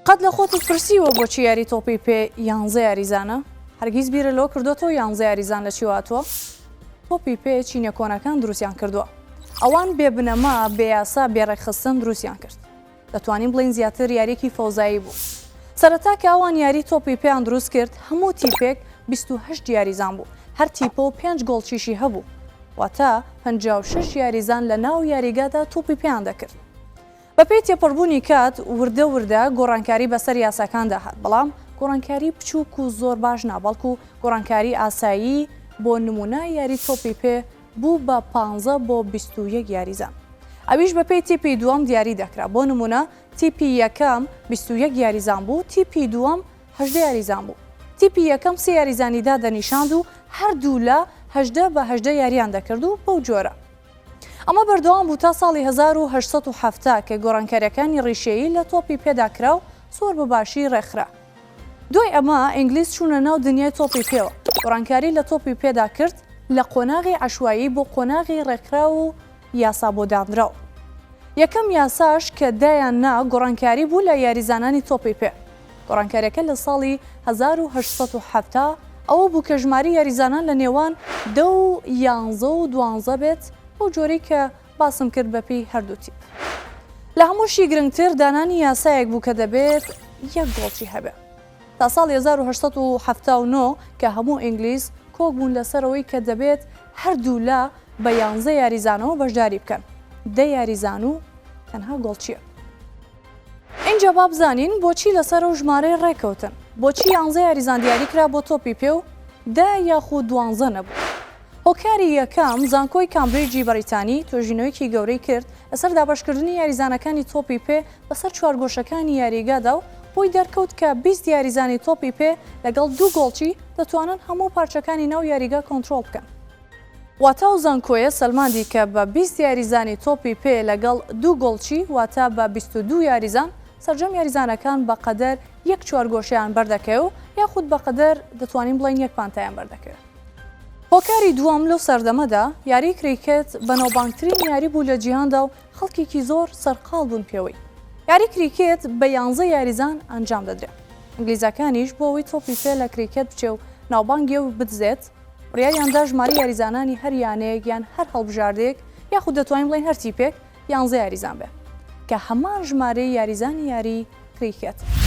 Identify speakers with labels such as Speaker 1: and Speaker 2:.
Speaker 1: قەت لە خۆتت پرسیوە بۆچی یاری تۆپی پێ 11 یاریزانە؟ هەرگیز بیرە لەوە کردوتەوە 11 یاریزان لە چی هاتووە؟ تۆپی پێ چینە کۆنەکان دروستیان کردووە. ئەوان بێبنەما بێیاسا بێڕێکخستن دروستیان کرد. دەتوانین بڵین زیاتر یاریەکی فەوزایی بوو. سەرەتا کە ئەوان یاری تۆپی پێیان دروست کرد، هەموو تیپێک 28 یاریزان بوو. هەر تیپە و 5 گۆڵچیشی هەبوو. واتە 56 یاریزان لە ناو یاریگادا تۆپی پێیان دەکرد. بەپێی تێپەڕبوونی کات وردە وردە گۆڕانکاری بەسەر یاساکاندا هات، بەڵام گۆڕانکاری بچووک و زۆر باش نابەڵکو گۆڕانکاری ئاسایی بۆ نمونە یاری تۆپی پێ بوو بە 15 بۆ 21 یاریزان. ئەویش بەپێی تیپی دووەم دیاری دەکرا. بۆ نمونە تیپی یەکەم 21 یاریزان بوو، تیپی دووەم 18 یاریزان بوو. تیپی یەکەم 3 یاریزانیدا دەنیشاند و هەردوو لە 18 بە 18 یاریان دەکرد و بەو جۆرە. ئەمە بەردەوام بوو تا ساڵی 1870 کە گۆڕانکاریەکانی ڕیشەیی لە تۆپی پێداکرا و زۆر بەباشی ڕێکخرا. دوای ئەمە ئینگلیز چوونە ناو دنیای تۆپی پێوە. گۆڕانکاری لە تۆپی پێدا کرد لە قۆناغی عەشوایی بۆ قۆناغی ڕێکخرا و یاسا بۆ دانراو. یەکەم یاساش کە دایان نا گۆڕانکاری بوو لە یاریزانانی تۆپی پێ. گۆڕانکاریەکە لە ساڵی 1870 ئەوە بوو کە ژماری یاریزانان لە نێوان 10 و 11 و 12 بێت بۆ جۆرەی کە باسم کرد بەپێی هەردوو تیپ. لە هەمووشی گرنگتر دانانی یاسایەک بوو کە دەبێت یەک گۆڵچی هەبێ. تا ساڵی 1879 کە هەموو ئینگلیز کۆک بوون لەسەرەوەی کە دەبێت هەردوو لە بە 11 یاریزانەوە بەشداری بکەن. 10 یاریزان و تەنها گۆڵچیە. اینجا با بزانین بۆچی لەسەر ئەو ژمارەی ڕێکەوتن. بۆچی 11 یاریزان دیاریکرا بۆ تۆپی پێ و 10 یاخود 12 نەبوو. هۆکاری یەکەم زانکۆی کامبریجی بەریتانی توێژینەوەیکی گەورەی کرد لەسەر دابەشکردنی یاریزانەکانی تۆپی پێ بەسەر چوارگۆشەکانی یاریگادا و بۆی دەرکەوت کە 20 یاریزانی تۆپی پێ لەگەڵ 2 گۆڵچی دەتوانن هەموو پارچەکانی ناو یاریگا کۆنتڕۆڵ بکەن. واتە ئەو زانکۆیە سەلماندی کە بە 20 یاریزانی تۆپی پێ لەگەڵ 2 گۆڵچی واتە بە 22 یاریزان سەرجەم یاریزانەکان بەقەدەر یەک چوارگۆشەیان بەردەکەوێت و یاخود بەقەدەر دەتوانین بڵین یەک پانتایان بەردەکەوێت. هۆکاری دووەم لەو سەردەمەدا یاری کریکێت بەناوبانگترین یاری بوو لە جیهاندا و خەڵکێکی زۆر سەرقاڵ بوون پێوەی. یاری کریکێت بە 11 یاریزان ئەنجام دەدرێت. ئینگلیزەکانیش بۆ ئەوەی تۆپی پێ لە کریکێت بچێ و ناوبانگێ و بدزێت، بڕیاریاندا ژماری یاریزانانی هەر یانەیەک یان هەر هەڵبژاردەیەک یاخود دەتوانین بڵین هەر تیپێک 11 یاریزان بێ کە هەمان ژمارەی یاریزانی یاری کریکێت.